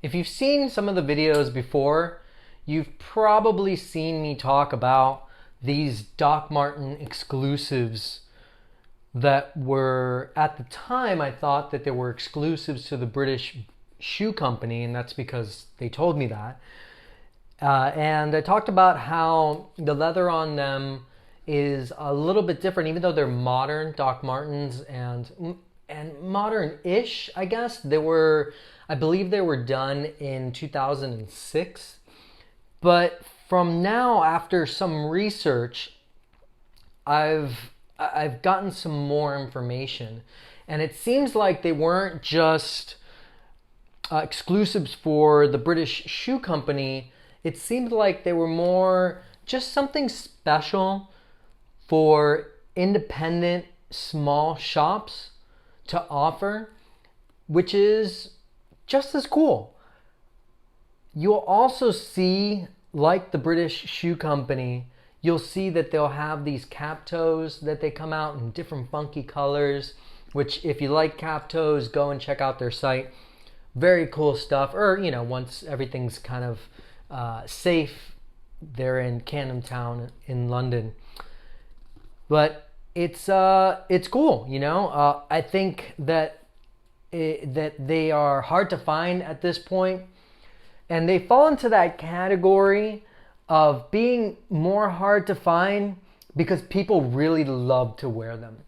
If you've seen some of the videos before, you've probably seen me talk about these Doc Marten exclusives that were, at the time, I thought that they were exclusives to the British shoe company, and that's because they told me that. And I talked about how the leather on them is a little bit different, even though they're modern Doc Martens and modern-ish, I guess. I believe they were done in 2006. But from now, after some research, I've gotten some more information, and it seems like they weren't just exclusives for the British shoe company. It seemed like they were more just something special for independent small shops to offer, which is just as cool. You'll also see, like the British shoe company, you'll see that they'll have these cap toes that they come out in different funky colors, which if you like cap toes, go and check out their site. Very cool stuff. Or, once everything's kind of safe, they're in Camden Town in London. But it's cool, I think that they are hard to find at this point, and they fall into that category of being more hard to find because people really love to wear them.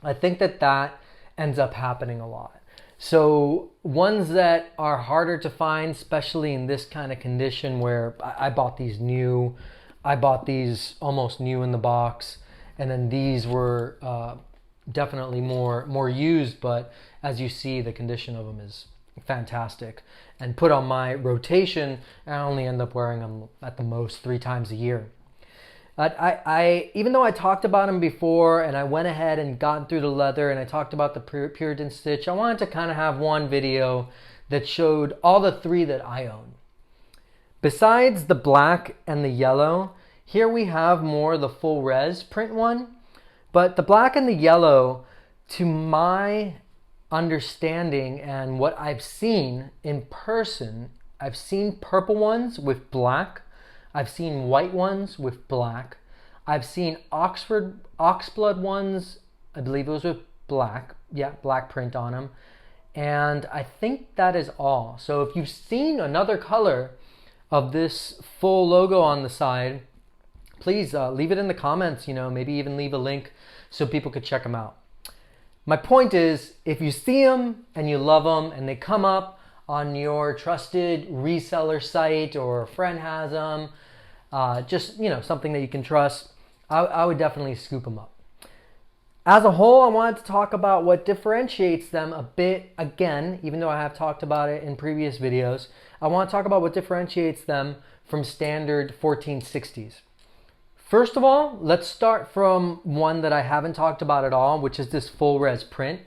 I think that ends up happening a lot. So ones that are harder to find, especially in this kind of condition where I bought these almost new in the box, and then these were definitely more used, but as you see, the condition of them is fantastic. And put on my rotation, I only end up wearing them at the most 3 times a year. I even though I talked about them before and I went ahead and got through the leather and I talked about the Puritan stitch, I wanted to kind of have one video that showed all the 3 that I own. Besides the black and the yellow, here we have more the full res print one, but the black and the yellow, to my understanding and what I've seen in person, I've seen purple ones with black, I've seen white ones with black, I've seen oxblood ones, I believe it was with black, black print on them, and I think that is all. So if you've seen another color of this full logo on the side, please leave it in the comments, maybe even leave a link so people could check them out. My point is, if you see them and you love them and they come up on your trusted reseller site or a friend has them, just, something that you can trust, I would definitely scoop them up. As a whole, I wanted to talk about what differentiates them a bit again, even though I have talked about it in previous videos. I want to talk about what differentiates them from standard 1460s. First of all, let's start from one that I haven't talked about at all, which is this full res print.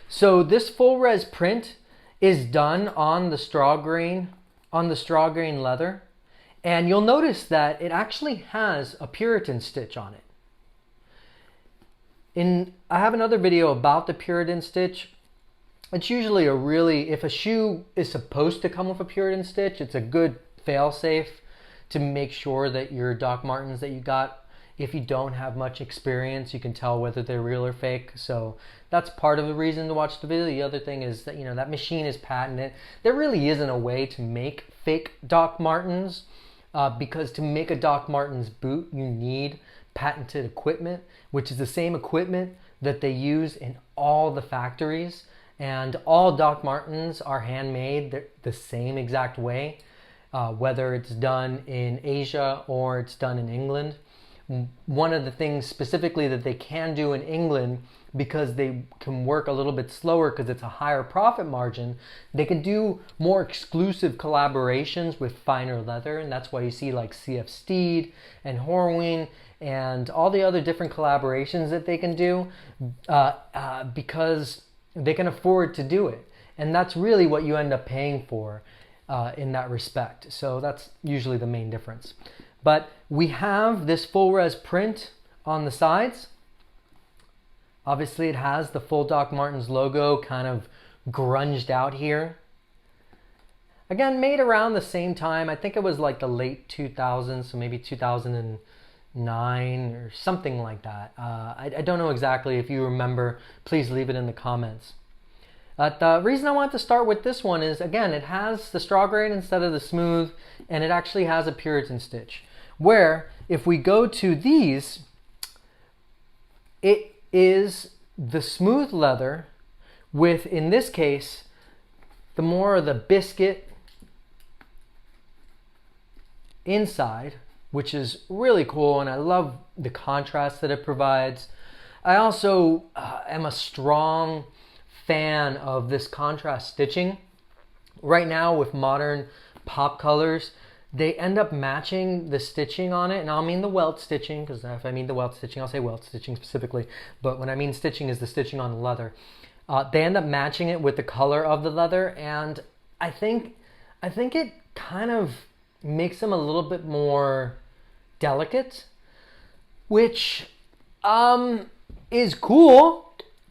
So this full res print is done on the straw grain leather, and you'll notice that it actually has a Puritan stitch on it. I have another video about the Puritan stitch. It's usually if a shoe is supposed to come with a Puritan stitch, it's a good fail-safe to make sure that your Doc Martens that you got, if you don't have much experience, you can tell whether they're real or fake. So that's part of the reason to watch the video. The other thing is that, that machine is patented. There really isn't a way to make fake Doc Martens because to make a Doc Martens boot, you need patented equipment, which is the same equipment that they use in all the factories. And all Doc Martens are handmade the same exact way. Whether it's done in Asia or it's done in England. One of the things specifically that they can do in England, because they can work a little bit slower because it's a higher profit margin, they can do more exclusive collaborations with finer leather, and that's why you see like CF Steed and Horween and all the other different collaborations that they can do because they can afford to do it. And that's really what you end up paying for in that respect. So that's usually the main difference. But we have this full res print on the sides. Obviously it has the full Doc Martens logo kind of grunged out here. Again, made around the same time. I think it was like the late 2000s, so maybe 2009 or something like that. I don't know exactly. If you remember, please leave it in the comments. The reason I want to start with this one is, again, it has the straw grain instead of the smooth, and it actually has a Puritan stitch. Where, if we go to these, it is the smooth leather with, in this case, the more of the biscuit inside, which is really cool, and I love the contrast that it provides. I also am a strong fan of this contrast stitching. Right now with modern pop colors, they end up matching the stitching on it, and I'll mean the welt stitching, because if I mean the welt stitching, I'll say welt stitching specifically, but when I mean stitching is the stitching on the leather. They end up matching it with the color of the leather, and I think it kind of makes them a little bit more delicate, which is cool,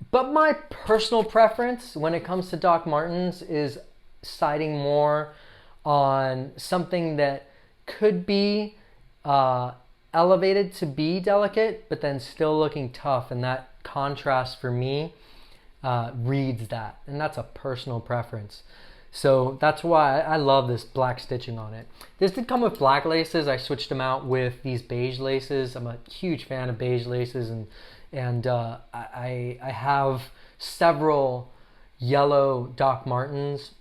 but my personal preference when it comes to Doc Martens is siding more on something that could be elevated to be delicate, but then still looking tough, and that contrast for me reads that, and that's a personal preference. So that's why I love this black stitching on it. This did come with black laces. I switched them out with these beige laces. I'm a huge fan of beige laces, and I have several yellow Doc Martens,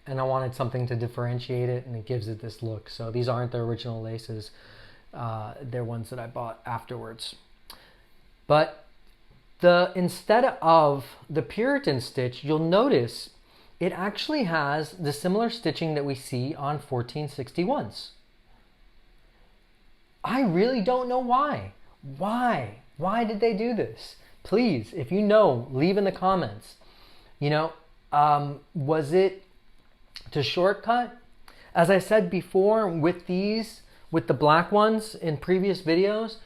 and I wanted something to differentiate it, and it gives it this look. So these aren't the original laces. They're ones that I bought afterwards. But instead of the Puritan stitch, you'll notice it actually has the similar stitching that we see on 1461s. I really don't know why. Why did they do this? Please, if you know, leave in the comments. You know, was it to shortcut? As I said before, with these, with the black ones in previous videos,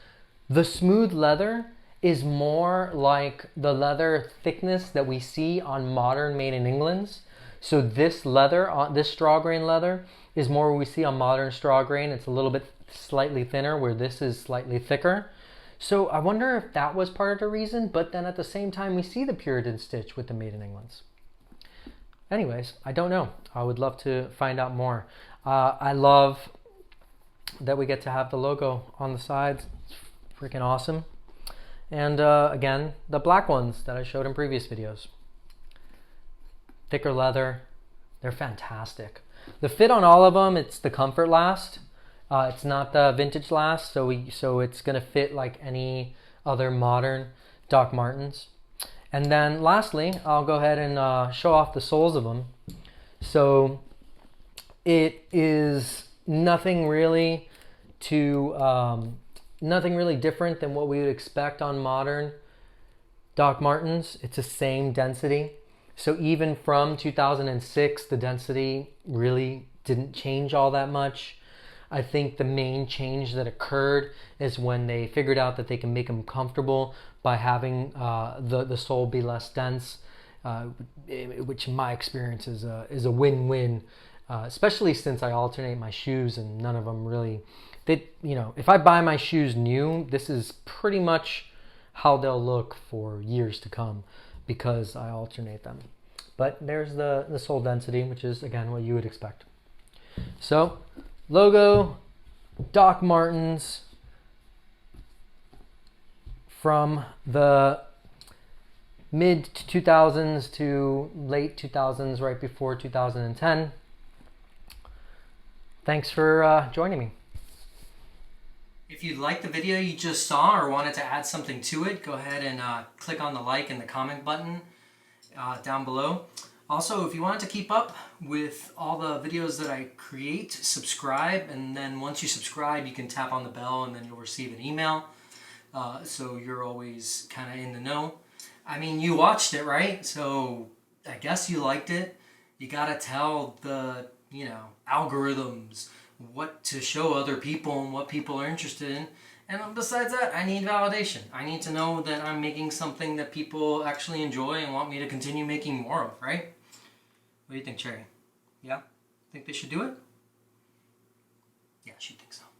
the smooth leather is more like the leather thickness that we see on modern made in Englands. So this leather, this straw grain leather, is more what we see on modern straw grain. It's a little bit slightly thinner, where this is slightly thicker. So I wonder if that was part of the reason, but then at the same time we see the Puritan stitch with the made in Englands. Anyways, I don't know. I would love to find out more. I love that we get to have the logo on the sides. It's freaking awesome. And again, the black ones that I showed in previous videos. Thicker leather, they're fantastic. The fit on all of them, it's the comfort last. It's not the vintage last, so it's gonna fit like any other modern Doc Martens. And then lastly, I'll go ahead and show off the soles of them. So it is nothing really different than what we would expect on modern Doc Martens. It's the same density. So even from 2006, the density really didn't change all that much. I think the main change that occurred is when they figured out that they can make them comfortable by having the sole be less dense, which in my experience is a win-win, especially since I alternate my shoes and none of them really, if I buy my shoes new, this is pretty much how they'll look for years to come because I alternate them. But there's the sole density, which is again what you would expect. So logo, Doc Martens from the mid 2000s to late 2000s, right before 2010. Thanks for joining me. If you liked the video you just saw or wanted to add something to it, go ahead and click on the like and the comment button down below. Also, if you want to keep up with all the videos that I create, subscribe, and then once you subscribe you can tap on the bell and then you'll receive an email, so you're always kind of in the know. I mean, you watched it, right? So I guess you liked it. You gotta tell the algorithms what to show other people and what people are interested in. And besides that, I need validation. I need to know that I'm making something that people actually enjoy and want me to continue making more of, right? What do you think, Cherry? Yeah? Think they should do it? Yeah, she thinks so.